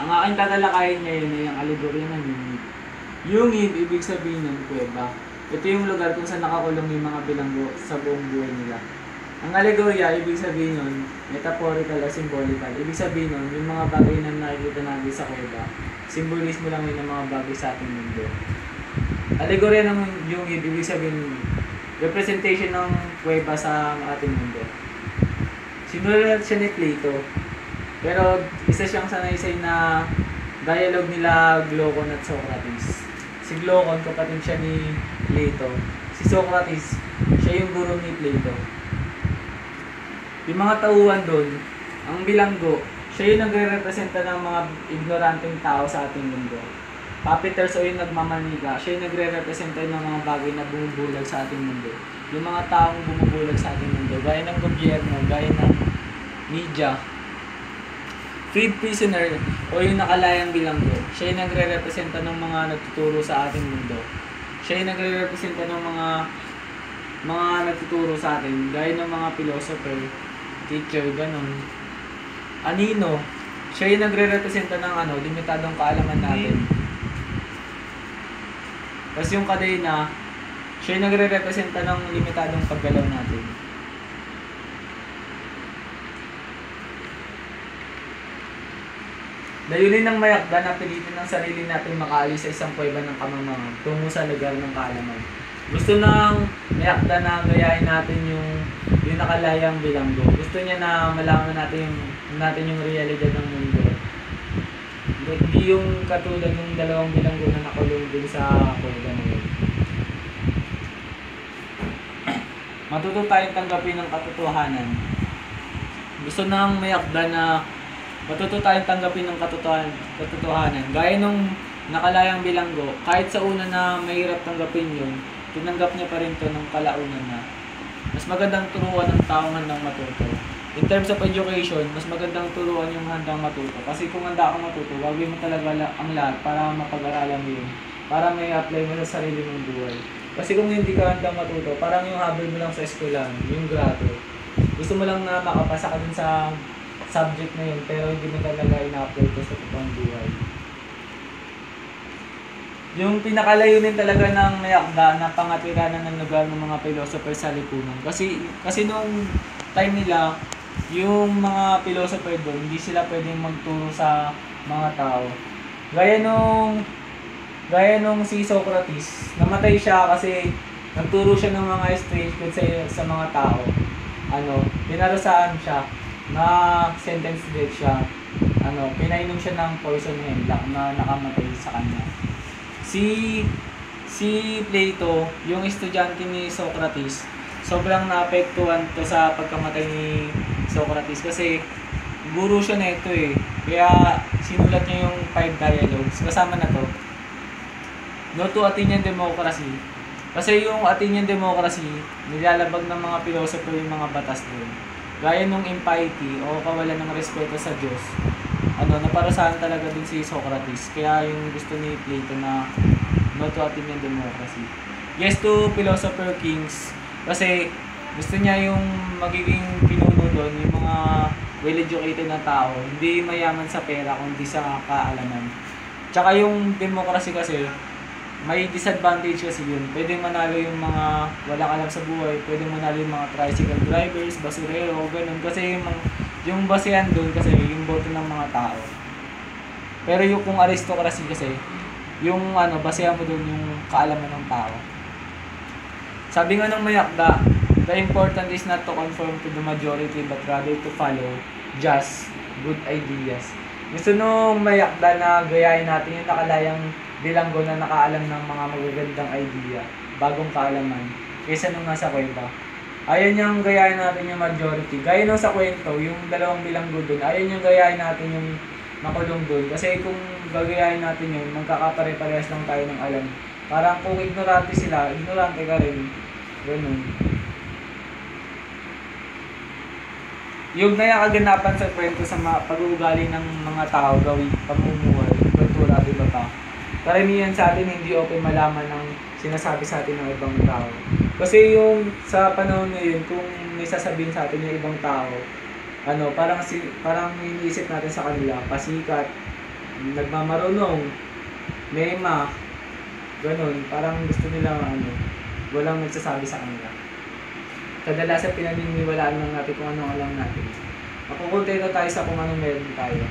Ang aking tatalakayin ngayon ay ang alegorya ng yungib. Yungib, ibig sabihin ng kuweba. Ito yung lugar kung saan nakakulong yung mga bilanggo sa buong buhay nila. Ang alegorya, ibig sabihin nun, metaphorical o symbolical. Ibig sabihin nun, yung mga bagay na nakikita natin sa kuweba, simbolismo lang yun ng mga bagay sa ating mundo. Alegorya ng yungib, ibig sabihin, representation ng kuweba sa ating mundo. Sinulat siya ni Plato. Pero isa siyang sanaysay na dialogue nila Glaucon at Socrates. Si Glaucon, kapatid siya ni Plato. Si Socrates, siya yung guro ni Plato. Yung mga tauhan doon, ang bilanggo, siya yung nagre-representa ng mga ignoranteng tao sa ating mundo. Puppeters o yung nagmamaniga, siya yung nagre-representa ng mga bagay na bumubulag sa ating mundo. Yung mga taong bumubulag sa ating mundo, gaya ng gobyerno, gaya ng media. Freed prisoner o yung nakalayang bilanggo, siya yung nagre-representa ng mga nagtuturo sa ating mundo. Siya yung nagre-representa ng mga nagtuturo sa atin, gaya ng mga philosopher, teacher, ganun. Anino, siya yung nagre-representa ng limitadong kaalaman natin. Tapos yung kadena, siya yung nagre-representa ng limitadong paggalaw natin. Layunin ng mayakda na pilitin ng sarili natin makaalis sa isang kuweba ng kamamangan tungo sa lugar ng kaalaman. Gusto ng mayakda na gayahin natin yung nakalayang bilanggo. Gusto niya na malaman natin yung realidad ng mundo. Hindi yung katulad ng dalawang bilanggo na nakulong din sa kuweba na yun. Matuto tayong tanggapin ng katotohanan. Gusto ng mayakda na matuto tayong tanggapin ng katotohanan. Gaya nung nakalayang bilanggo, kahit sa una na mahirap tanggapin yun, tinanggap niya pa rin to ng kalaunan na. Mas magandang turuan ng taong handang matuto. In terms of education, mas magandang turuan yung handang matuto. Kasi kung handa kang matuto, gagawin mo talaga ang lahat para mapag-aralan mo yun. Para may apply mo sa sarili mong buhay. Kasi kung hindi ka handang matuto, parang yung habol mo lang sa eskwelahan, yung grado. Gusto mo lang na makapasa ka dun sa subject na yun, pero hindi mo talaga ina-apply ko sa totoong buhay. Yung pinakalayunin talaga ng mayakda na pangatiranan ng lugar ng mga philosopher sa lipunan. Kasi noong time nila, yung mga philosopher doon, hindi sila pwedeng magturo sa mga tao. Gaya nung si Socrates, namatay siya kasi nagturo siya ng mga strange words sa mga tao. Pinarasaan siya, na sentence death siya. Pinainom siya ng poison hemlock na nakamatay sa kanya. Si Plato, yung estudyante ni Socrates, sobrang naapektuhan to sa pagkamatay ni Socrates kasi guro siya na ito eh. Kaya sinulat niya yung 5 dialogues. Kasama na to. No to Athenian democracy. Kasi yung Athenian democracy, nilalabag ng mga philosopher yung mga batas doon. Gaya nung impiety o kawalan ng respeto sa Diyos. Naparasahan talaga din si Socrates. Kaya yung gusto ni Plato na no to Athenian democracy. Yes to philosopher kings. Kasi gusto niya yung magiging pinuno doon, yung mga well-educated na tao. Hindi mayaman sa pera, kundi sa kaalaman. Tsaka yung democracy kasi, may disadvantage kasi yun. Pwedeng manalo yung mga walang alam sa buhay, pwedeng manalo yung mga tricycle drivers, basurero, ganun. Kasi yung basehan doon kasi yung boto ng mga tao. Pero yung kung aristocracy kasi, yung basehan mo doon yung kaalaman ng tao. Sabi nga ng mayakda, the important is not to conform to the majority but rather to follow just good ideas. Gusto nung mayakda na gayahin natin yung nakalayang bilanggo na nakaalam ng mga magagandang idea, bagong kaalaman, kaysa nung nasa kuweba. Ayaw niyang gayahin natin yung majority. Gaya nung sa kwento, yung dalawang bilanggo dun, ayaw niyang gayahin natin yung nakulong dun. Kasi kung gagayahin natin yun, magkakapare-parehas lang tayo ng alam. Parang kung ignorante sila, ignorante ka rin. Ganun. Yung nakaganapan sa kwento sa pag-uugali ng mga tao, gawin, pamumuhay, kultura, diba pa? Karamihan sa atin hindi okay malaman ng sinasabi sa atin ng ibang tao. Kasi yung sa panahon ngayon, kung may sasabihin sa atin ng ibang tao, parang iniisip natin sa kanila, pasikat, nagmamarunong, mema, ganun. Parang gusto nila walang nagsasabi sa kanila. Kadalasan pinaniniwalaan lang natin kung anong alam natin. Makukontento tayo sa kung anong meron tayo.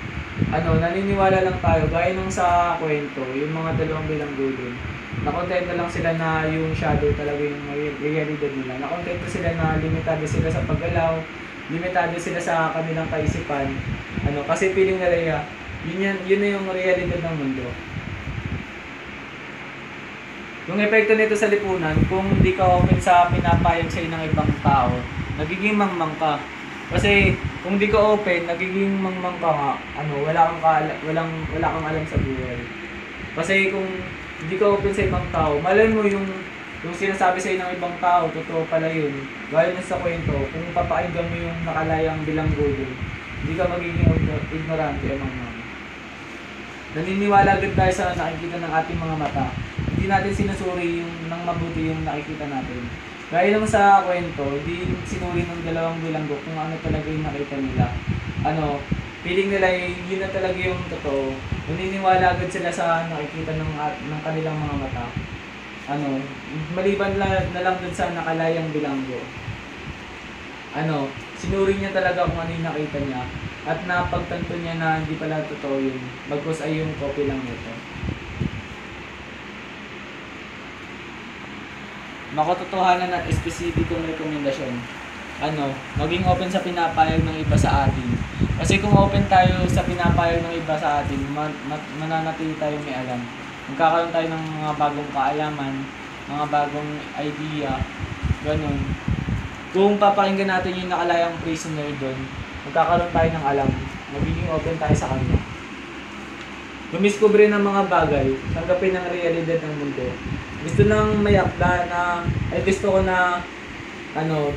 Naniniwala lang tayo, gaya nung sa kwento, yung mga dalawang bilanggo dun. Nakontento lang sila na yung shadow talaga yung realidad nila. Nakontento sila na limitado sila sa paggalaw, limitado sila sa kanilang kaisipan. Kasi feeling nila yun na yung realidad ng mundo. Yung epekto nito sa lipunan, kung hindi ka open sa pinapayag sa'yo ng ibang tao, nagiging mangmang ka. Kasi kung di ka open, nagiging mangmang ka nga, wala kang alam sa buhay. Kasi kung hindi ka open sa ibang tao, malay mo yung sinasabi sa'yo ng ibang tao, totoo pala yun. Gaya na sa kwento, kung papakinggan mo yung nakalayang bilanggo dun, hindi ka magiging ignorante amang mga. Naniniwala agad tayo sa nakikita ng ating mga mata. Hindi natin sinusuri yung nang mabuti yung nakikita natin. Gaya naman sa kwento, hindi sinuri ng dalawang bilanggo kung ano talaga yung nakita nila. Feeling nila yun na talaga yung totoo. Naniniwala agad sila sa nakikita ng kanilang mga mata. Maliban na lang dun sa nakalayang bilanggo. Sinuri niya talaga kung ano yung nakita niya. At napagtanto niya na hindi pala totoo yun. Bagkus ay yung copy lang nito. Makatotohanan at espesipikong rekomendasyon. Maging open sa pinapayag ng iba sa atin. Kasi kung open tayo sa pinapayag ng iba sa atin, mananatili tayo may alam. Magkakaroon tayo ng mga bagong kaalaman, mga bagong idea, ganun. Kung papakinggan natin yung nakalayang prisoner doon, magkakaroon tayo ng alam. Magiging open tayo sa kanya. Dumiskubre ng mga bagay, tanggapin ang realidad ng mundo. Gusto nang may akda na, gusto ko na,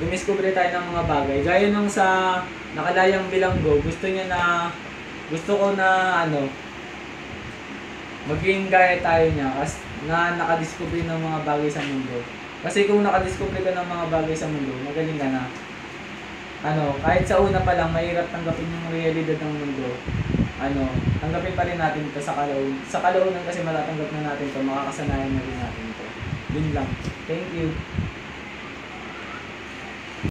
dumiskubre tayo ng mga bagay. Gaya nung sa nakalayang bilanggo, gusto ko na, maging gaya tayo niya, na nakadiskubre ng mga bagay sa mundo. Kasi kung nakadiskubre ka ng mga bagay sa mundo, magaling ka na. Kahit sa una pa lang, mahirap tanggapin yung realidad ng mundo. Tanggapin pa rin natin ito sa kalaunan. Sa kalaunan kasi matatanggap na natin ito, makakasanayan na rin natin ito. Yun lang. Thank you.